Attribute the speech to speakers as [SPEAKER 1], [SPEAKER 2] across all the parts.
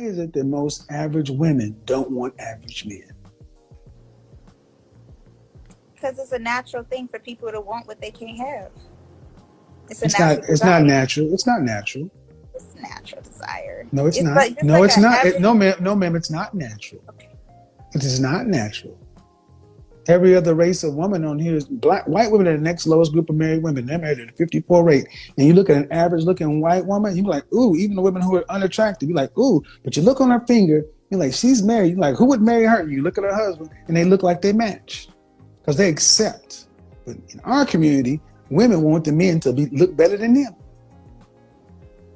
[SPEAKER 1] is it that most average women don't want average men?
[SPEAKER 2] Because it's a natural thing for people to want what they can't have. It's
[SPEAKER 1] not natural. It's not natural.
[SPEAKER 2] It's natural desire.
[SPEAKER 1] No, it's not. No, it's not. No, ma'am, it's not natural.
[SPEAKER 2] Okay.
[SPEAKER 1] It is not natural. Every other race of woman on here is white women are the next lowest group of married women. They're married at a 54 rate. And you look at an average looking white woman, you're like, ooh, even the women who are unattractive, you're like, ooh, but you look on her finger, you're like, she's married. You're like, who would marry her? You look at her husband and they look like they match because they accept. But in our community, women want the men to look better than them.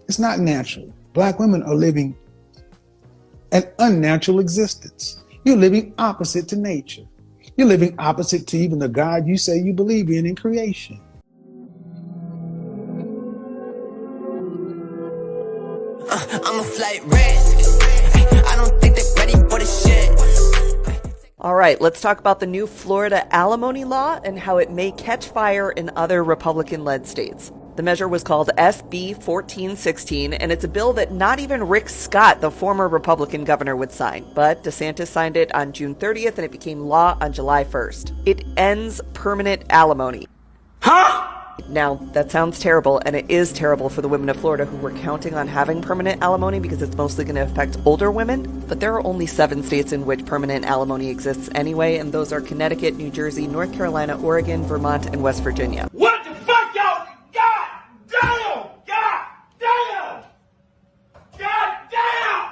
[SPEAKER 1] It's not natural. Black women are living an unnatural existence. You're living opposite to nature. You're living opposite to even the God you say you believe in creation.
[SPEAKER 3] I'm a flight risk. I don't think they're ready for the shit.
[SPEAKER 4] All right, let's talk about the new Florida alimony law and how it may catch fire in other Republican-led states. The measure was called SB 1416, and it's a bill that not even Rick Scott, the former Republican governor, would sign. But DeSantis signed it on June 30th, and it became law on July 1st. It ends permanent alimony.
[SPEAKER 5] Huh?
[SPEAKER 4] Now, that sounds terrible, and it is terrible for the women of Florida who were counting on having permanent alimony because it's mostly going to affect older women. But there are only 7 states in which permanent alimony exists anyway, and those are Connecticut, New Jersey, North Carolina, Oregon, Vermont, and West Virginia.
[SPEAKER 5] What the fuck, y'all? God damn! God damn! God damn!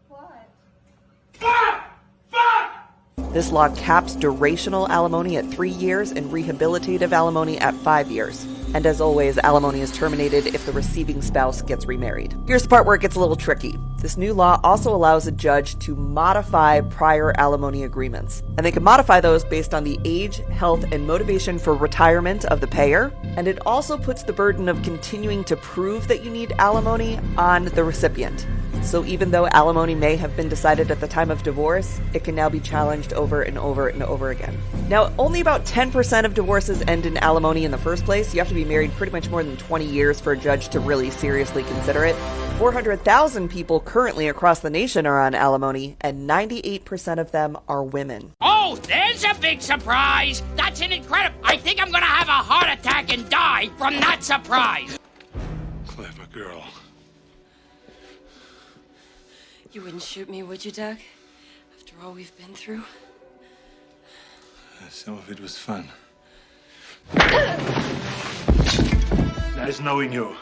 [SPEAKER 2] What?
[SPEAKER 5] Fuck! Fuck!
[SPEAKER 4] This law caps durational alimony at 3 years and rehabilitative alimony at 5 years. And as always, alimony is terminated if the receiving spouse gets remarried. Here's the part where it gets a little tricky. This new law also allows a judge to modify prior alimony agreements. And they can modify those based on the age, health, and motivation for retirement of the payer. And it also puts the burden of continuing to prove that you need alimony on the recipient. So even though alimony may have been decided at the time of divorce, it can now be challenged over and over and over again. Now, only about 10% of divorces end in alimony in the first place. You have to be married pretty much more than 20 years for a judge to really seriously consider it. 400,000 people currently across the nation are on alimony, and 98% of them are women.
[SPEAKER 6] Oh, there's a big surprise! That's an incredible... I think I'm gonna have a heart attack and die from that surprise!
[SPEAKER 5] Clever girl.
[SPEAKER 7] You wouldn't shoot me, would you, Doug? After all we've been through?
[SPEAKER 5] Some of it was fun. Nice knowing you.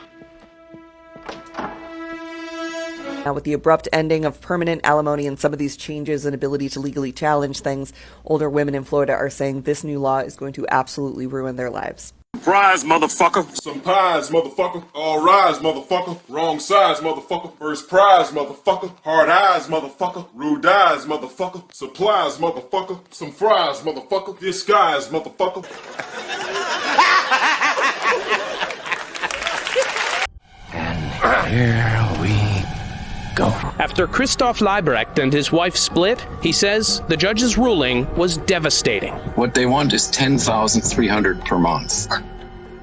[SPEAKER 4] Now, with the abrupt ending of permanent alimony and some of these changes and ability to legally challenge things, older women in Florida are saying this new law is going to absolutely ruin their lives.
[SPEAKER 8] Surprise, motherfucker. Some pies, motherfucker. All rise, motherfucker. Wrong size, motherfucker. First prize, motherfucker. Hard eyes, motherfucker. Rude eyes, motherfucker. Supplies, motherfucker. Some fries, motherfucker. Disguise, motherfucker.
[SPEAKER 9] And here we go.
[SPEAKER 10] After Christoph Leibrecht and his wife split, he says the judge's ruling was devastating.
[SPEAKER 9] What they want is $10,300 per month.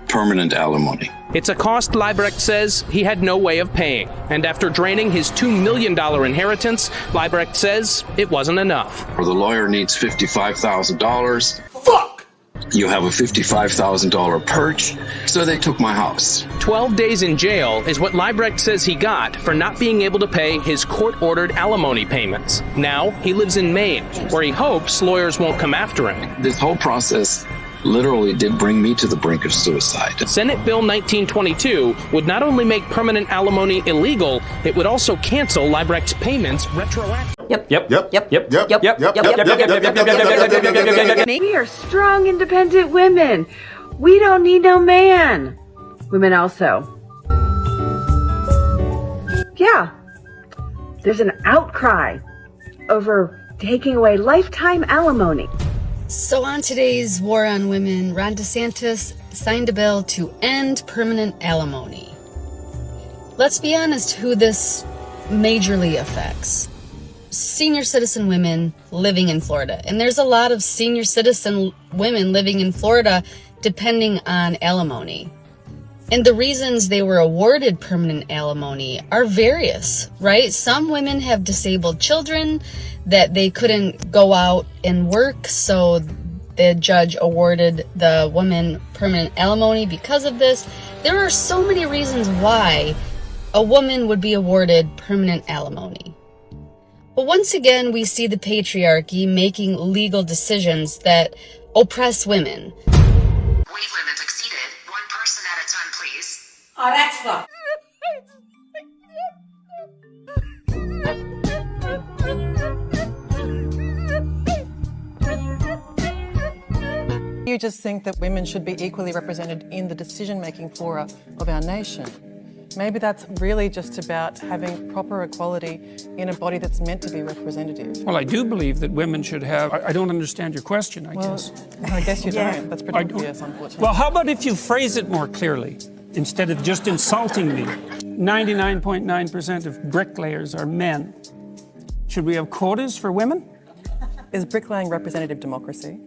[SPEAKER 9] Permanent alimony.
[SPEAKER 10] It's a cost Leibrecht says he had no way of paying. And after draining his $2 million inheritance, Leibrecht says it wasn't enough.
[SPEAKER 9] Or the lawyer needs $55,000.
[SPEAKER 5] Fuck!
[SPEAKER 9] You have a $55,000 purge, so they took my house.
[SPEAKER 10] 12 days in jail is what Leibrecht says he got for not being able to pay his court-ordered alimony payments. Now he lives in Maine, where he hopes lawyers won't come after him.
[SPEAKER 9] This whole process literally did bring me to the brink of suicide.
[SPEAKER 10] Senate Bill 1922 would not only make permanent alimony illegal, it would also cancel Leibrecht's payments retroactively.
[SPEAKER 11] We are strong, independent women. We don't need no man. Women also. Yeah, there's an outcry over taking away lifetime alimony.
[SPEAKER 12] So on today's War on Women, Ron DeSantis signed a bill to end permanent alimony. Let's be honest who this majorly affects. Senior citizen women living in Florida. And there's a lot of senior citizen women living in Florida depending on alimony. And the reasons they were awarded permanent alimony are various, right? Some women have disabled children that they couldn't go out and work, so the judge awarded the woman permanent alimony because of this. There are so many reasons why a woman would be awarded permanent alimony. But once again, we see the patriarchy making legal decisions that oppress women.
[SPEAKER 13] Weight limit exceeded. One person at a time, please.
[SPEAKER 14] Oh, that's fucked.
[SPEAKER 15] You just think that women should be equally represented in the decision-making fora of our nation. Maybe that's really just about having proper equality in a body that's meant to be representative.
[SPEAKER 16] Well, I do believe that women should have... I don't understand your question, I guess.
[SPEAKER 15] I guess you don't. That's pretty obvious, unfortunately.
[SPEAKER 16] Well, how about if you phrase it more clearly, instead of just insulting me? 99.9% of bricklayers are men. Should we have quotas for women?
[SPEAKER 15] Is bricklaying representative democracy?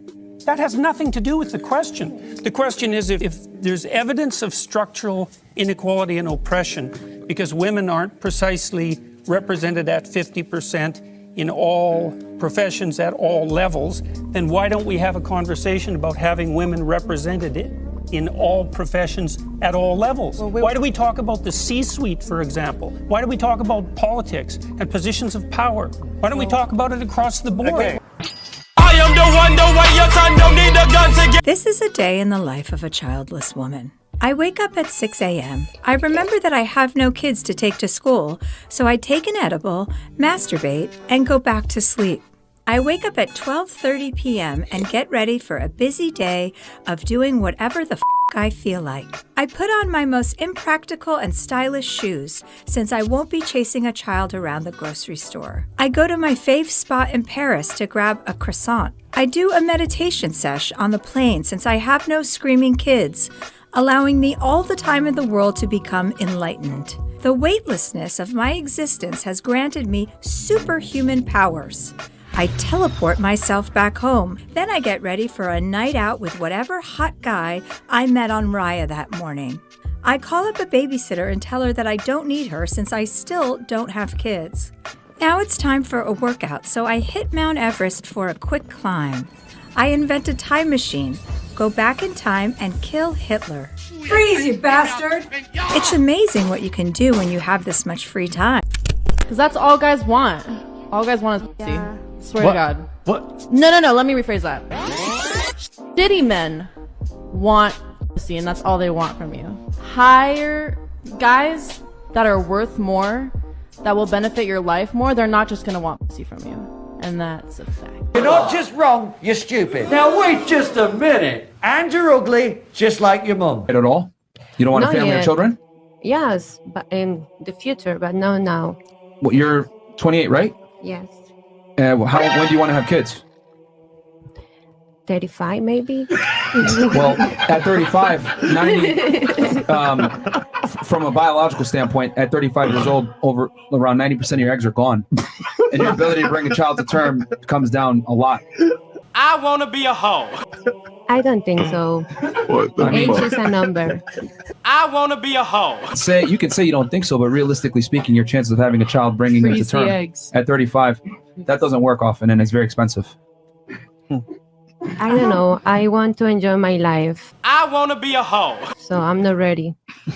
[SPEAKER 16] That has nothing to do with the question. The question is if there's evidence of structural inequality and oppression because women aren't precisely represented at 50% in all professions at all levels, then why don't we have a conversation about having women represented in all professions at all levels? Why do we talk about the C-suite, for example? Why do we talk about politics and positions of power? Why don't we talk about it across the board?
[SPEAKER 3] Okay. I am the one, the way your son don't need a gun to get.
[SPEAKER 17] This is a day in the life of a childless woman. I wake up at 6 a.m. I remember that I have no kids to take to school, so I take an edible, masturbate, and go back to sleep. I wake up at 12:30 p.m. and get ready for a busy day of doing whatever the I feel like. I put on my most impractical and stylish shoes since I won't be chasing a child around the grocery store. I go to my fave spot in Paris to grab a croissant. I do a meditation sesh on the plane since I have no screaming kids, allowing me all the time in the world to become enlightened. The weightlessness of my existence has granted me superhuman powers. I teleport myself back home. Then I get ready for a night out with whatever hot guy I met on Raya that morning. I call up a babysitter and tell her that I don't need her since I still don't have kids. Now it's time for a workout, so I hit Mount Everest for a quick climb. I invent a time machine, go back in time, and kill Hitler.
[SPEAKER 14] Freeze, you bastard!
[SPEAKER 17] It's amazing what you can do when you have this much free time.
[SPEAKER 18] Because that's all guys want. All guys want is pussy. Yeah. Swear to God.
[SPEAKER 19] What?
[SPEAKER 18] No, let me rephrase that. Shitty men want pussy, and that's all they want from you. Hire guys that are worth more, that will benefit your life more, they're not just gonna want pussy from you. And that's a fact.
[SPEAKER 20] You're not just wrong, you're stupid. Now wait just a minute. And you're ugly, just like your mum.
[SPEAKER 19] At all? You don't want a family or children?
[SPEAKER 21] Yes, but in the future, but no now.
[SPEAKER 19] Well, you're 28, right?
[SPEAKER 21] Yes.
[SPEAKER 19] When do you want to have kids?
[SPEAKER 21] 35 maybe.
[SPEAKER 19] Well, at 35, 90, from a biological standpoint, at 35 years old, around 90% of your eggs are gone. And your ability to bring a child to term comes down a lot.
[SPEAKER 3] I want to be a hoe.
[SPEAKER 21] I don't think so. Age is a number.
[SPEAKER 3] I want to be a hoe.
[SPEAKER 19] You can say you don't think so, but realistically speaking, your chances of having a child bringing them to term at 35, that doesn't work often, and it's very expensive.
[SPEAKER 21] I don't know. I want to enjoy my life.
[SPEAKER 3] I want to be a hoe.
[SPEAKER 21] So I'm not ready.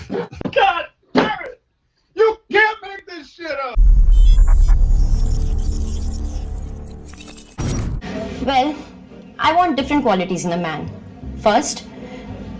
[SPEAKER 5] God damn it! You can't make this shit up!
[SPEAKER 22] Well, I want different qualities in a man. First,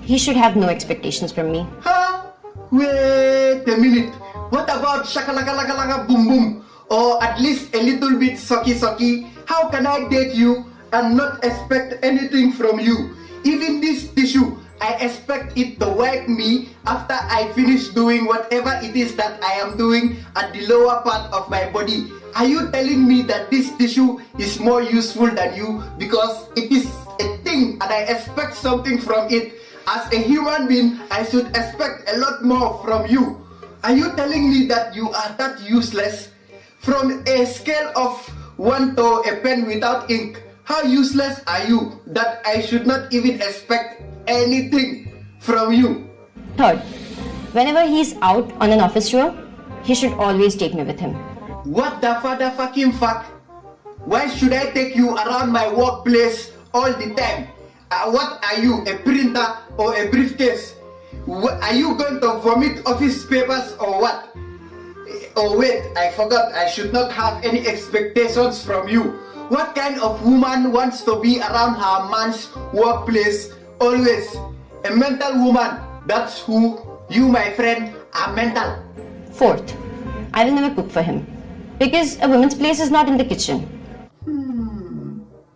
[SPEAKER 22] he should have no expectations from me.
[SPEAKER 23] Huh? Wait a minute. What about shakalaka boom boom? Or at least a little bit sucky? How can I date you and not expect anything from you? Even this tissue, I expect it to wipe me after I finish doing whatever it is that I am doing at the lower part of my body. Are you telling me that this tissue is more useful than you because it is a thing and I expect something from it? As a human being, I should expect a lot more from you. Are you telling me that you are that useless? From a scale of 1 to a pen without ink, how useless are you that I should not even expect anything from you?
[SPEAKER 22] Third, Whenever he's out on an office tour, he should always take me with him.
[SPEAKER 23] What the fucking fuck? Why should I take you around my workplace all the time? What are you, a printer or a briefcase? Are you going to vomit office papers or what? Oh wait, I forgot, I should not have any expectations from you. What kind of woman wants to be around her man's workplace always? A mental woman, that's who you, my friend, are mental.
[SPEAKER 22] Fourth, I will never cook for him. Because a woman's place is not in the kitchen.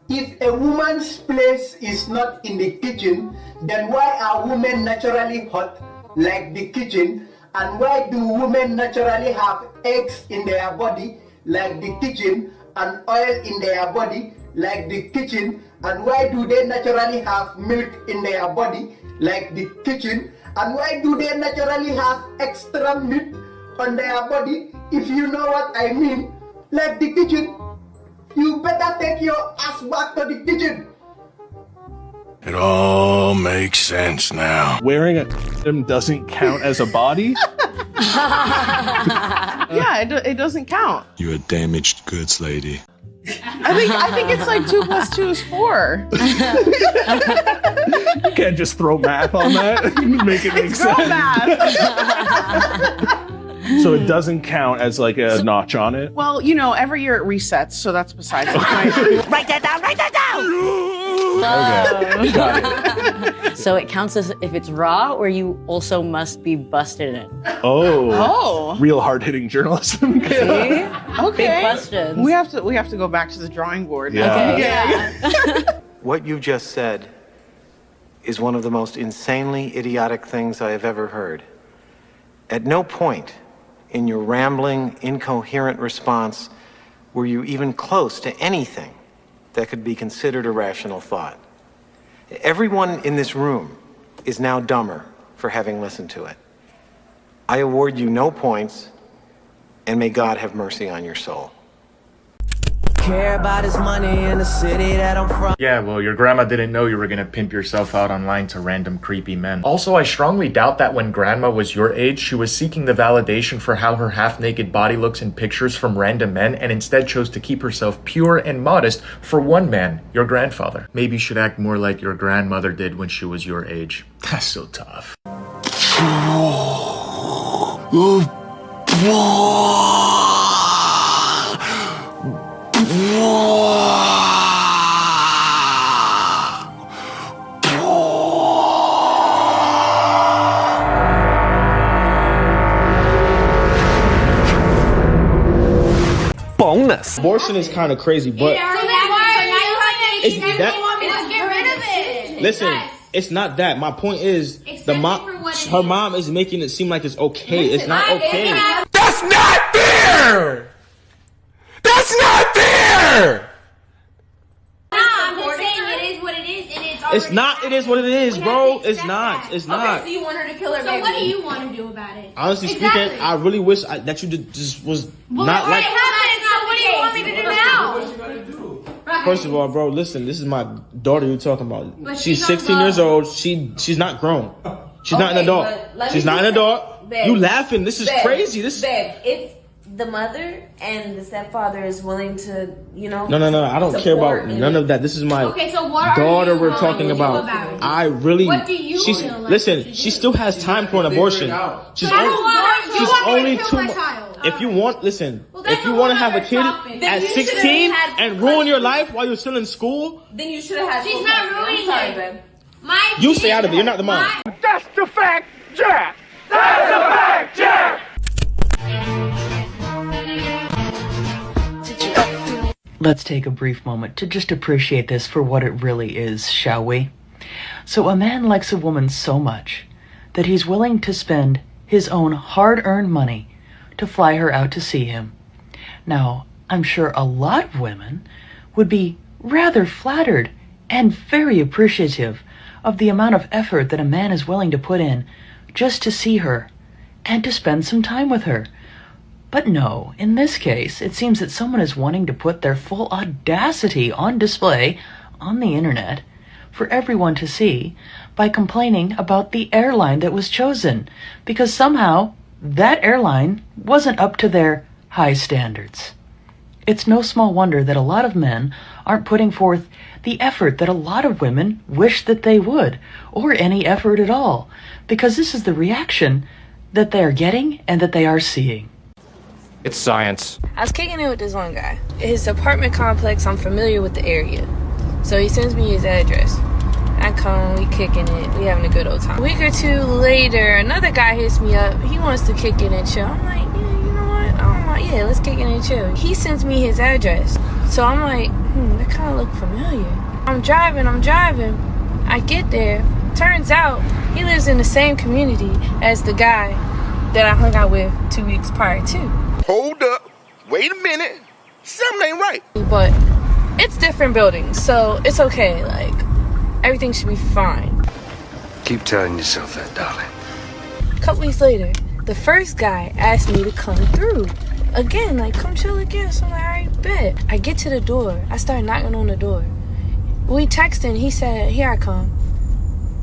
[SPEAKER 23] If a woman's place is not in the kitchen, then why are women naturally hot like the kitchen? And why do women naturally have eggs in their body like the kitchen and oil in their body like the kitchen? And why do they naturally have milk in their body like the kitchen? And why do they naturally have extra meat on their body, if you know what I mean, like the kitchen? You better take your ass back to the kitchen.
[SPEAKER 1] It all makes sense now.
[SPEAKER 2] Wearing a condom doesn't count as a body?
[SPEAKER 6] Yeah, it doesn't count.
[SPEAKER 1] You're a damaged goods lady.
[SPEAKER 6] I think it's like 2 + 2 is 4.
[SPEAKER 2] You can't just throw math on that and make it make sense. So it doesn't count as like a notch on it?
[SPEAKER 6] Well, you know, every year it resets, so that's besides the point.
[SPEAKER 24] Write that down, write that down!
[SPEAKER 2] Okay, got it.
[SPEAKER 25] So it counts as if it's raw, or you also must be busted in it.
[SPEAKER 2] Oh. Real hard-hitting journalism.
[SPEAKER 6] Okay.
[SPEAKER 25] Big questions.
[SPEAKER 6] We have to go back to the drawing board.
[SPEAKER 2] Yeah.
[SPEAKER 25] Okay, yeah.
[SPEAKER 26] What you just said is one of the most insanely idiotic things I have ever heard. At no point in your rambling, incoherent response were you even close to anything that could be considered a rational thought. Everyone in this room is now dumber for having listened to it. I award you no points, and may God have mercy on your soul.
[SPEAKER 3] Care about his money in the city that I'm from.
[SPEAKER 27] Yeah, well, your grandma didn't know you were gonna pimp yourself out online to random creepy men. Also, I strongly doubt that when grandma was your age, she was seeking the validation for how her half-naked body looks in pictures from random men, and instead chose to keep herself pure and modest for one man, your grandfather. Maybe you should act more like your grandmother did when she was your age. That's so tough.
[SPEAKER 28] Bonus. Abortion is kind of crazy, but it's that. Listen, it's not that. My point is, her mom is making it seem like it's okay. It's not okay.
[SPEAKER 1] That's not fair! That's not fair!
[SPEAKER 28] It's not. It is what it is, bro. It's not. It's not.
[SPEAKER 29] Okay, so you want her to kill her baby. So what do you want to do about it?
[SPEAKER 28] Honestly speaking, I really wish that you just was not like.
[SPEAKER 29] So what do you want me to do now?
[SPEAKER 28] First of all, bro, listen. This is my daughter you're talking about.
[SPEAKER 29] But
[SPEAKER 28] She's
[SPEAKER 29] she's
[SPEAKER 28] 16
[SPEAKER 29] not
[SPEAKER 28] years old. She's not grown. She's not an adult. She's not an adult.
[SPEAKER 30] Babe,
[SPEAKER 28] You laughing? This is crazy. This.
[SPEAKER 30] Babe, if the mother and the stepfather is willing to,
[SPEAKER 28] No. I don't care about none of that. This is my
[SPEAKER 29] Okay, so what
[SPEAKER 28] daughter
[SPEAKER 29] are you
[SPEAKER 28] we're
[SPEAKER 29] willing
[SPEAKER 28] talking
[SPEAKER 29] to do
[SPEAKER 28] about.
[SPEAKER 29] about it?
[SPEAKER 28] I really.
[SPEAKER 29] What do you
[SPEAKER 28] She's
[SPEAKER 29] feel like
[SPEAKER 28] listen. She still has time for an abortion. She's only 2 months. If you want, listen. If you want to have a kid at 16 and ruin your life while you're still in school,
[SPEAKER 30] then you should have had.
[SPEAKER 29] She's not ruining it.
[SPEAKER 30] babe.
[SPEAKER 28] you stay out of it. You're not the mom.
[SPEAKER 5] That's the fact, Jack! That's the fact, Jack!
[SPEAKER 31] Let's take a brief moment to just appreciate this for what it really is, shall we? So a man likes a woman so much that he's willing to spend his own hard-earned money to fly her out to see him. Now, I'm sure a lot of women would be rather flattered and very appreciative of the amount of effort that a man is willing to put in just to see her and to spend some time with her. But no, in this case, it seems that someone is wanting to put their full audacity on display on the internet for everyone to see by complaining about the airline that was chosen, because somehow that airline wasn't up to their high standards. It's no small wonder that a lot of men aren't putting forth the effort that a lot of women wish that they would, or any effort at all, because this is the reaction that they are getting and that they are seeing.
[SPEAKER 4] It's science.
[SPEAKER 7] I was kicking it with this one guy. His apartment complex, I'm familiar with the area. So he sends me his address. I come, we kicking it, we having a good old time. A week or two later, another guy hits me up. He wants to kick it and chill. I'm like, yeah, you know what? I'm like, yeah, let's kick it and chill. He sends me his address. So I'm like, that kind of look familiar. I'm driving. I get there. Turns out he lives in the same community as the guy that I hung out with 2 weeks prior to.
[SPEAKER 8] Hold up. Wait a minute. Something ain't right.
[SPEAKER 7] But it's different buildings, so it's okay. Like, everything should be fine.
[SPEAKER 8] Keep telling yourself that, darling.
[SPEAKER 7] A couple weeks later, the first guy asked me to come through. Again, like, come chill again. So I'm like, alright, bet. I get to the door. I start knocking on the door. We texting. He said, here I come.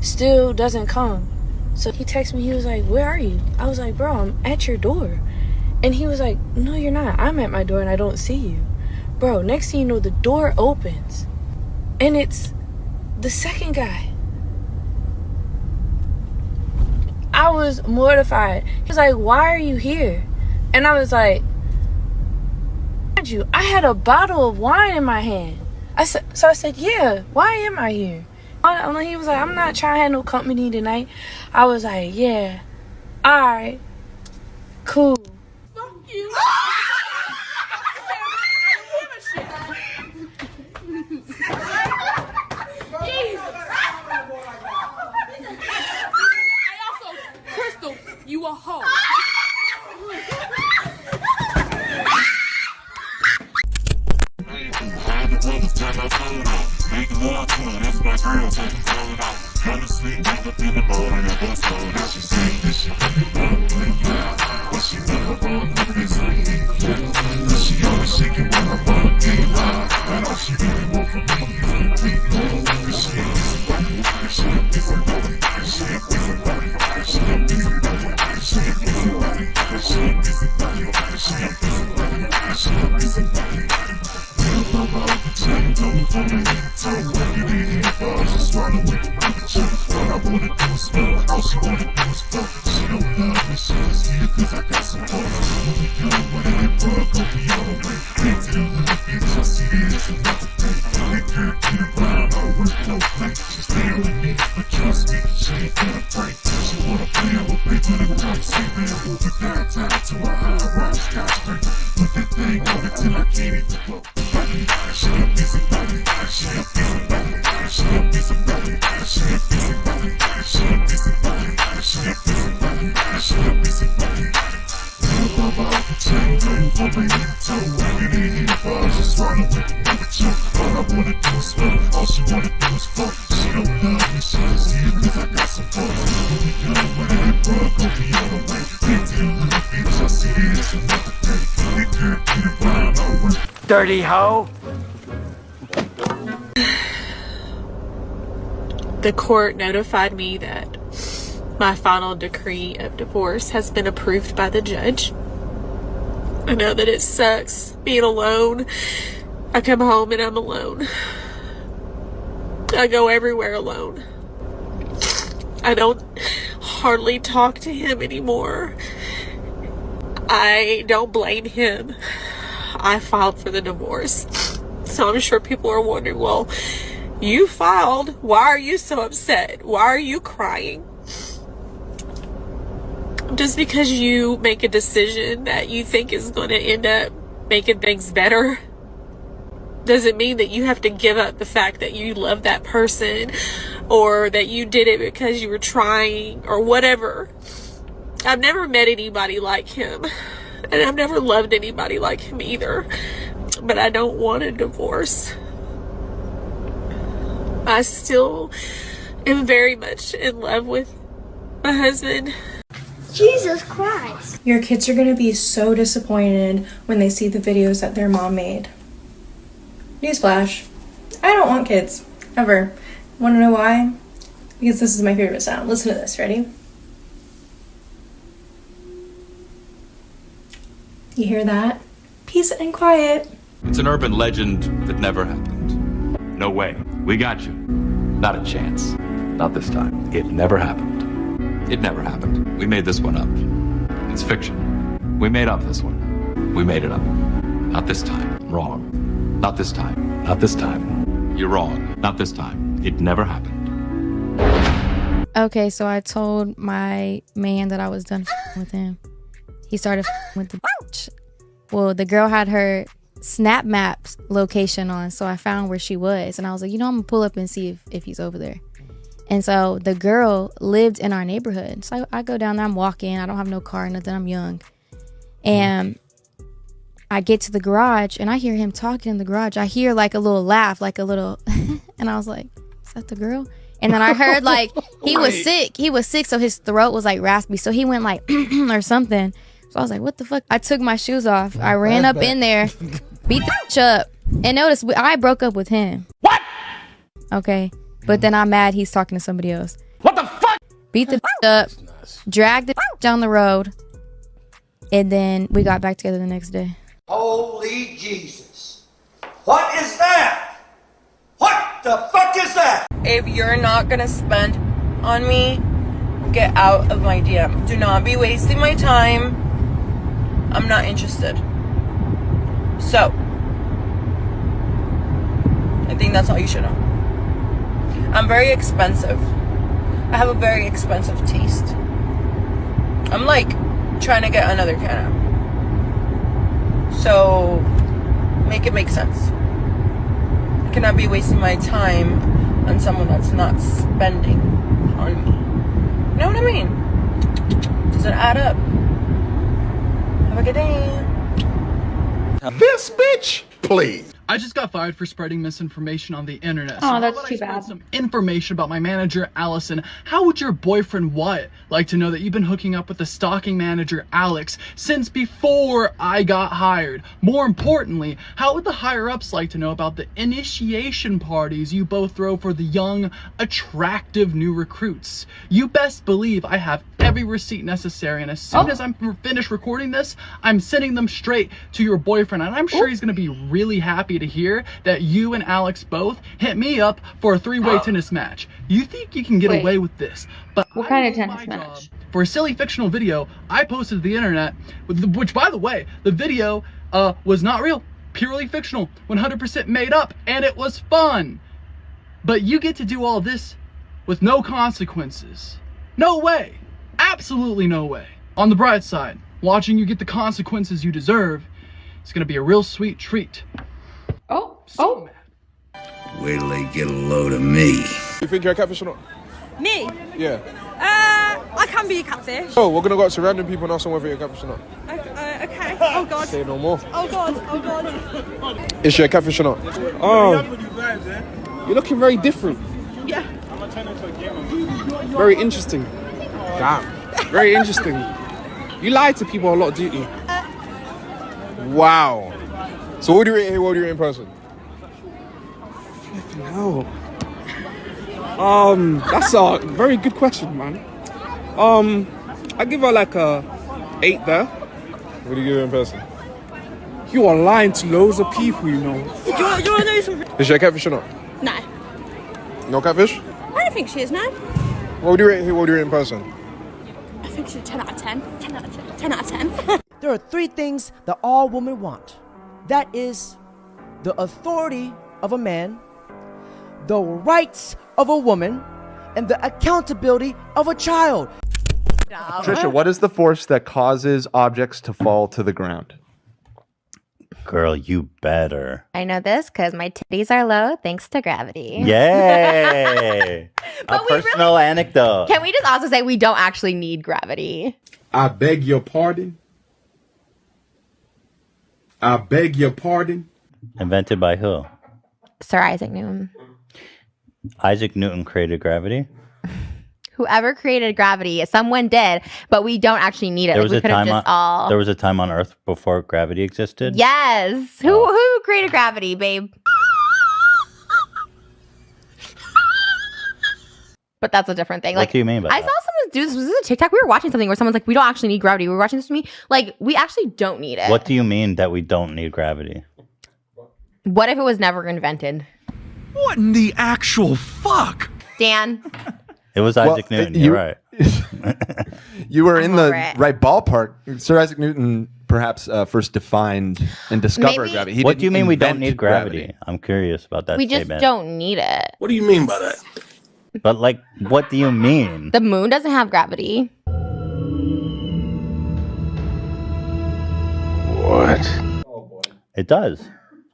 [SPEAKER 7] Still doesn't come. So he texted me. He was like, where are you? I was like, bro, I'm at your door. And he was like, no, you're not. I'm at my door and I don't see you. Bro, next thing you know, the door opens. And it's the second guy. I was mortified. He was like, why are you here? And I was like, I had a bottle of wine in my hand. I said, yeah, why am I here? He was like, I'm not trying to have no company tonight. I was like, yeah, all right, cool.
[SPEAKER 29] Fuck you. Crystal, you a hoe.
[SPEAKER 20] Dirty hoe.
[SPEAKER 9] The court notified me that my final decree of divorce has been approved by the judge. I know that it sucks being alone. I come home and I'm alone. I go everywhere alone. I don't hardly talk to him anymore. I don't blame him. I filed for the divorce. So I'm sure people are wondering, well, you filed. Why are you so upset? Why are you crying? Just because you make a decision that you think is going to end up making things better doesn't mean that you have to give up the fact that you love that person or that you did it because you were trying or whatever. I've never met anybody like him, and I've never loved anybody like him either, but I don't want a divorce. I still am very much in love with my husband.
[SPEAKER 10] Jesus Christ.
[SPEAKER 11] Your kids are going to be so disappointed when they see the videos that their mom made. Newsflash, I don't want kids, ever. Want to know why? Because this is my favorite sound. Listen to this. Ready? You hear that? Peace and quiet.
[SPEAKER 12] It's an urban legend that never happened. No way. We got you. Not a chance. Not this time. It never happened. It never happened. We made this one up. It's fiction. We made up this one. We made it up. Not this time. Wrong. Not this time. Not this time. You're wrong. Not this time. It never happened.
[SPEAKER 13] Okay, so I told my man that I was done with him. He started with the bitch. Well, the girl had her Snap Maps location on, so I found where she was. And I was like, you know, I'm going to pull up and see if he's over there. And so the girl lived in our neighborhood. So I go down there, I'm walking. I don't have no car or nothing. I'm young. And I get to the garage, and I hear him talking in the garage. I hear like a little laugh, like a little, and I was like, is that the girl? And then I heard like he was sick. He was sick, so his throat was like raspy. So he went like or something. So I was like, what the fuck? I took my shoes off. I ran up in there, beat the bitch up, and notice I broke up with him. What? Okay. But then I'm mad he's talking to somebody else.
[SPEAKER 5] What the fuck?
[SPEAKER 13] Beat the bitch up, dragged the bitch down the road, and then we got back together the next day.
[SPEAKER 5] Holy Jesus. What is that? What the fuck is that?
[SPEAKER 14] If you're not gonna spend on me, get out of my DM. Do not be wasting my time. I'm not interested. So, I think that's all you should know. I'm very expensive. I have a very expensive taste. I'm like trying to get another Canna. So, make it make sense. I cannot be wasting my time on someone that's not spending on me. You know what I mean? Does it add up? Have a good day.
[SPEAKER 8] This bitch, please.
[SPEAKER 15] I just got fired for spreading misinformation on the internet.
[SPEAKER 16] Oh,
[SPEAKER 15] So
[SPEAKER 16] that's
[SPEAKER 15] how would
[SPEAKER 16] too
[SPEAKER 15] I spread
[SPEAKER 16] bad.
[SPEAKER 15] some information about my manager, Allison? How would your boyfriend, Wyatt, like to know that you've been hooking up with the stalking manager, Alex, since before I got hired? More importantly, how would the higher-ups like to know about the initiation parties you both throw for the young, attractive new recruits? You best believe I have every receipt necessary, and as soon as I'm finished recording this, I'm sending them straight to your boyfriend, and I'm sure he's gonna be really happy to hear that you and Alex both hit me up for a three-way tennis match. You think you can get
[SPEAKER 16] Wait.
[SPEAKER 15] away with this, but
[SPEAKER 16] What kind of tennis match?
[SPEAKER 15] for a silly fictional video I posted to the internet, which, by the way, the video was not real, purely fictional, 100% made up, and it was fun. But you get to do all this with no consequences. No way. Absolutely no way. On the bright side, watching you get the consequences you deserve is going to be a real sweet treat.
[SPEAKER 17] Wait till they get a load of me.
[SPEAKER 18] You think you're a catfish or not?
[SPEAKER 19] Me?
[SPEAKER 18] Yeah.
[SPEAKER 19] I can be a catfish.
[SPEAKER 18] Oh, we're gonna go out to random people and ask them whether you're a catfish or not.
[SPEAKER 19] Okay. Oh god.
[SPEAKER 18] Say no more.
[SPEAKER 19] Oh god. Oh god.
[SPEAKER 18] Is she a catfish or not? Oh. You're looking very different.
[SPEAKER 19] Yeah.
[SPEAKER 18] Very interesting. Damn. Very interesting. You lie to people a lot, do you? Wow. So what do you rate here? What do you rate in person? No. That's a very good question, man. I give her like a 8 there. What do you give her in person? You are lying to loads of people, you know.
[SPEAKER 19] Do you want to know something?
[SPEAKER 18] Is she a catfish or not?
[SPEAKER 19] No.
[SPEAKER 18] No catfish?
[SPEAKER 19] I don't think she is, no.
[SPEAKER 18] What would you rate here? What do you rate in person?
[SPEAKER 19] I think she's a 10 out of 10. 10 out of 10. 10 out of 10.
[SPEAKER 21] There are 3 things that all women want. That is the authority of a man, the rights of a woman, and the accountability of a child.
[SPEAKER 27] Trisha, what is the force that causes objects to fall to the ground?
[SPEAKER 22] Girl, you better.
[SPEAKER 23] I know this because my titties are low thanks to gravity.
[SPEAKER 22] Yay! A personal anecdote.
[SPEAKER 23] Can we just also say we don't actually need gravity?
[SPEAKER 32] I beg your pardon. I beg your pardon.
[SPEAKER 22] Invented by who?
[SPEAKER 23] Sir Isaac Newton.
[SPEAKER 22] Isaac Newton created gravity.
[SPEAKER 23] Whoever created gravity, someone did, but we don't actually need it.
[SPEAKER 22] There
[SPEAKER 23] Like,
[SPEAKER 22] was
[SPEAKER 23] we
[SPEAKER 22] a
[SPEAKER 23] could have
[SPEAKER 22] time
[SPEAKER 23] just
[SPEAKER 22] on
[SPEAKER 23] all.
[SPEAKER 22] there was a time on Earth before gravity existed.
[SPEAKER 23] Yes. Who created gravity, babe? But that's a different thing.
[SPEAKER 22] What do you mean by
[SPEAKER 23] I
[SPEAKER 22] that?
[SPEAKER 23] saw someone do this. Was this a TikTok? We were watching something where someone's like, we don't actually need gravity. We were watching this with me. Like, we actually don't need it.
[SPEAKER 22] What do you mean that we don't need gravity?
[SPEAKER 23] What if it was never invented?
[SPEAKER 1] What in the actual fuck?
[SPEAKER 23] Dan.
[SPEAKER 22] It was Isaac Newton. You're right.
[SPEAKER 2] You were in the
[SPEAKER 23] it.
[SPEAKER 2] right ballpark. Sir Isaac Newton perhaps first defined and discovered
[SPEAKER 23] Maybe-
[SPEAKER 2] gravity. He
[SPEAKER 22] What do you
[SPEAKER 2] didn't
[SPEAKER 22] mean we don't
[SPEAKER 2] invent
[SPEAKER 22] need gravity? I'm curious about that
[SPEAKER 23] We just
[SPEAKER 22] statement.
[SPEAKER 23] don't need it.
[SPEAKER 32] What do you mean by that?
[SPEAKER 22] But like, what do you mean?
[SPEAKER 23] The moon doesn't have gravity.
[SPEAKER 32] What?
[SPEAKER 22] It does.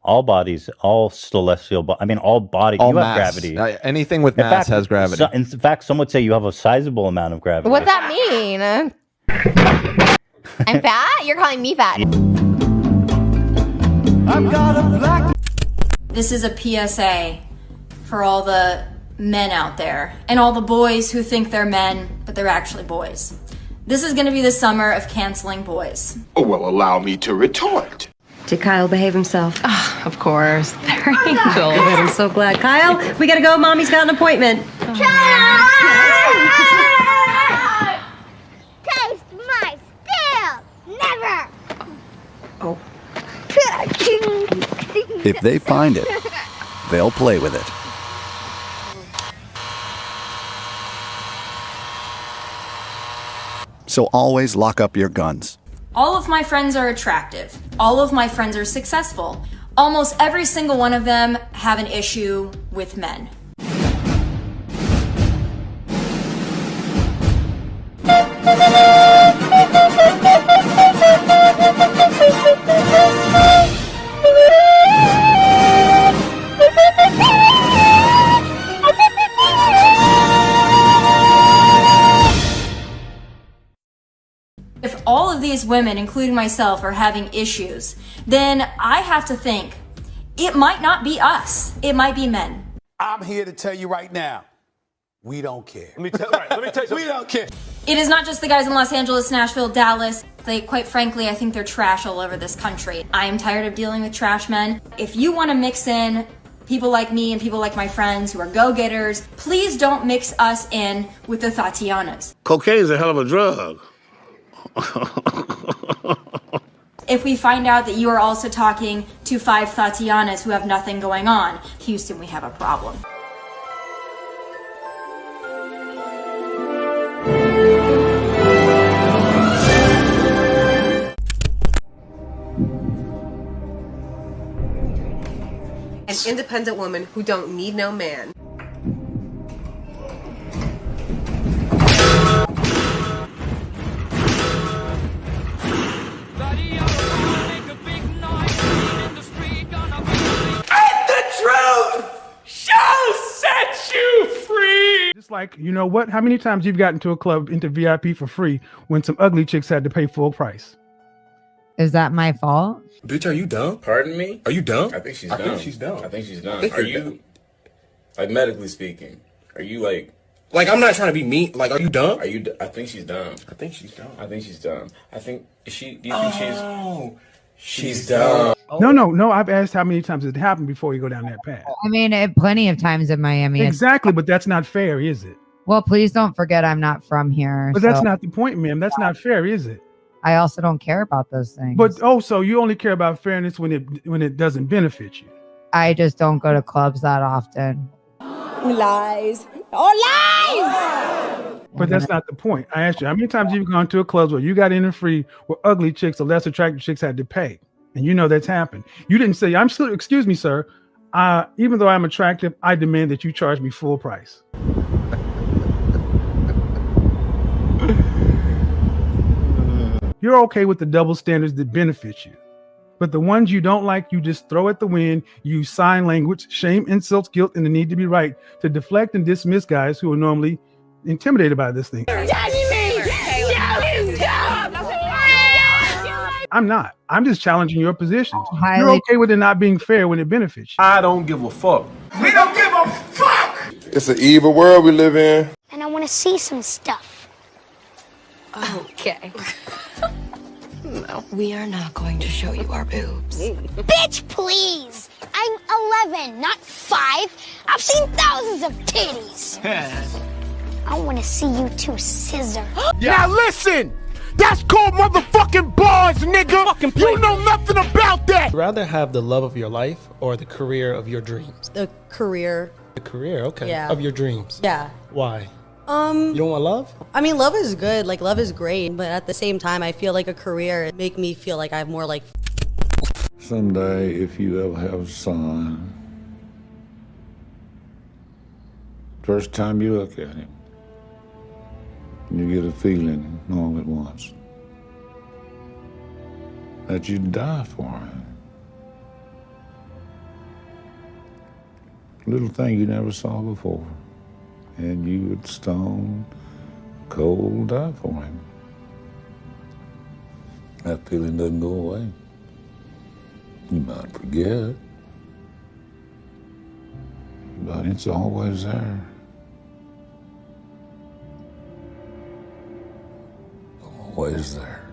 [SPEAKER 22] All bodies, all celestial, all bodies,
[SPEAKER 2] All
[SPEAKER 22] you
[SPEAKER 2] mass.
[SPEAKER 22] have gravity.
[SPEAKER 2] Anything with
[SPEAKER 22] In
[SPEAKER 2] mass
[SPEAKER 22] fact,
[SPEAKER 2] has gravity.
[SPEAKER 22] In fact, some would say you have a sizable amount of gravity.
[SPEAKER 23] What's that mean? I'm fat? You're calling me fat.
[SPEAKER 3] I've got a black.
[SPEAKER 4] This is a PSA for all the men out there and all the boys who think they're men, but they're actually boys. This is going to be the summer of canceling boys.
[SPEAKER 32] Oh, well, allow me to retort.
[SPEAKER 6] Did Kyle behave himself?
[SPEAKER 16] Oh, of course. They're angels.
[SPEAKER 6] Good, I'm so glad. Kyle, we gotta go. Mommy's got an appointment.
[SPEAKER 10] Taste my steel! Never!
[SPEAKER 6] Oh.
[SPEAKER 24] If they find it, they'll play with it. So always lock up your guns.
[SPEAKER 4] All of my friends are attractive. All of my friends are successful. Almost every single one of them have an issue with men. If all of these women, including myself, are having issues, then I have to think it might not be us. It might be men.
[SPEAKER 25] I'm here to tell you right now, we don't care. Let me tell you, we don't care.
[SPEAKER 4] It is not just the guys in Los Angeles, Nashville, Dallas. Quite frankly, I think they're trash all over this country. I am tired of dealing with trash men. If you want to mix in people like me and people like my friends who are go-getters, please don't mix us in with the Tatianas.
[SPEAKER 32] Cocaine's a hell of a drug.
[SPEAKER 4] If we find out that you are also talking to 5 Tatianas who have nothing going on, Houston, we have a problem.
[SPEAKER 26] An independent woman who don't need no man.
[SPEAKER 28] It's like, you know what? How many times you've gotten to a club into VIP for free when some ugly chicks had to pay full price?
[SPEAKER 30] Is that my fault?
[SPEAKER 32] Bitch, are you dumb?
[SPEAKER 31] Pardon me?
[SPEAKER 32] Are you dumb?
[SPEAKER 31] I think she's
[SPEAKER 32] I
[SPEAKER 31] dumb.
[SPEAKER 32] think she's dumb.
[SPEAKER 31] I think she's dumb.
[SPEAKER 32] I think
[SPEAKER 31] Are
[SPEAKER 32] you're
[SPEAKER 31] you,
[SPEAKER 32] dumb.
[SPEAKER 31] like, medically speaking, are you like...
[SPEAKER 32] Like, I'm not trying to be mean. Like, are you dumb?
[SPEAKER 31] Are you... I think she's dumb.
[SPEAKER 32] I think she's dumb.
[SPEAKER 31] I think she's dumb. I think... Is she... Do you think
[SPEAKER 32] she's
[SPEAKER 31] dumb?
[SPEAKER 28] No. I've asked how many times it happened before you go down that path.
[SPEAKER 30] I mean, plenty of times in Miami.
[SPEAKER 28] Exactly, but that's not fair, is it?
[SPEAKER 30] Well, please don't forget I'm not from here.
[SPEAKER 28] But that's not the point, ma'am. That's not fair, is it?
[SPEAKER 30] I also don't care about those things.
[SPEAKER 28] But so you only care about fairness when it doesn't benefit you.
[SPEAKER 30] I just don't go to clubs that often.
[SPEAKER 33] Lies. Oh, lies!
[SPEAKER 28] But that's not the point. I asked you, how many times you've gone to a club where you got in and free, where ugly chicks or less attractive chicks had to pay? And you know that's happened. You didn't say, excuse me, sir. Even though I'm attractive, I demand that you charge me full price. You're okay with the double standards that benefit you. But the ones you don't like, you just throw at the wind, use sign language, shame, insults, guilt, and the need to be right to deflect and dismiss guys who are normally intimidated by this thing. I'm not. I'm just challenging your positions. You're okay with it not being fair when it benefits you.
[SPEAKER 32] I don't give a fuck.
[SPEAKER 5] We don't give a fuck!
[SPEAKER 32] It's an evil world we live in.
[SPEAKER 10] And I want to see some stuff.
[SPEAKER 23] Okay.
[SPEAKER 6] No, we are not going to show you our boobs.
[SPEAKER 10] Bitch, please! I'm 11, not 5. I've seen thousands of titties. I want to see you two scissor.
[SPEAKER 5] Now listen! That's called motherfucking bars, nigga! You know nothing about that!
[SPEAKER 3] Rather have the love of your life or the career of your dreams?
[SPEAKER 7] The career.
[SPEAKER 3] The career, okay.
[SPEAKER 7] Yeah.
[SPEAKER 3] Of your dreams.
[SPEAKER 7] Yeah.
[SPEAKER 3] Why? You don't want love?
[SPEAKER 7] I mean, love is good. Like, love is great. But at the same time, I feel like a career make me feel like I have more like.
[SPEAKER 8] Someday, if you ever have a son, first time you look at him, you get a feeling all at once that you'd die for him. Little thing you never saw before, and you would stone cold die for him. That feeling doesn't go away. You might forget, but it's always there. Always there.